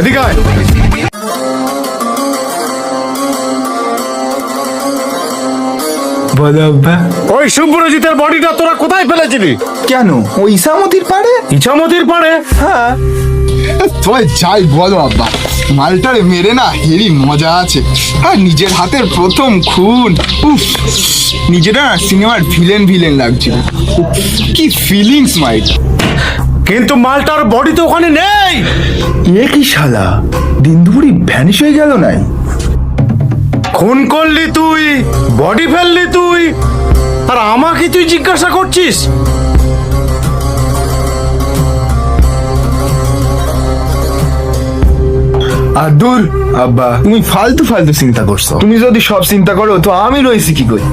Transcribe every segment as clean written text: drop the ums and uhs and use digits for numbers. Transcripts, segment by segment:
এদিকে আয়। বলো আব্বা। ওই শুভ্রজিতের বডিটা তোরা কোথায় ফেলেছিলি? কেন, ওই ইসামতির পাড়ে? ইছামতির পাড়ে? হ্যাঁ। তোমায় যাই বলো আব্বা, মালটারে মেরে না হেরি মজা আছে। আর নিজের হাতের প্রথম খুন, উফ, নিজেরা সিনেমার ভিলেন ভিলেন লাগছিল। উফ, কি ফিলিংস মাইট। কিন্তু মালটার বডি তো ওখানে নেই। এ কি শালা, দিন দুপুরি ভ্যানিশ হয়ে গেল নাই? খুন করলি তুই, বডি ফেললি তুই, আর আমাকে তুই জিজ্ঞাসা করছিস? আর দূর আব্বা, তুমি ফালতু ফালতু চিন্তা করছো। তুমি যদি সব চিন্তা করো তো আমি রয়েছি কি করি?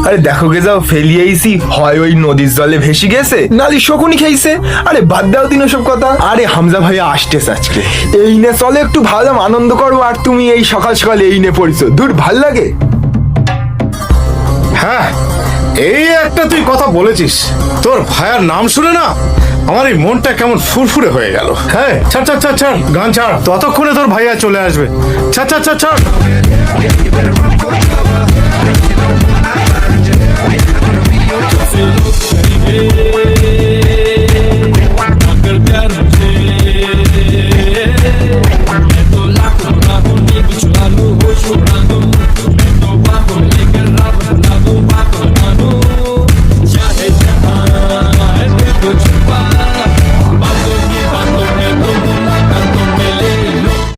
আরে দেখো গে যাও, ফেলিয়েছি, হয় ওই নদীর জলে ভেসে গেছে, নালি শকুনি খেয়েছে। আরে বাদ দাও দিন সব কথা। আরে হামজা ভাইয়া আসতেছে আজকে, এই নে চলে একটু ভালো আনন্দ করবো, আর তুমি এই সকাল সকাল এই নে পড়িছো। দূর, ভাল লাগে? হ্যাঁ, এই একটা তুই কথা বলেছিস। তোর ভাইয়ার নাম শুনে না আমার এই মনটা কেমন ফুরফুরে হয়ে গেল। হ্যাঁ, ছাড় ছাড় ছাড় ছাড়, গান ছাড়, ততক্ষণে তোর ভাইয়া চলে আসবে। ছাড় ছাড় ছাড় ছাড়।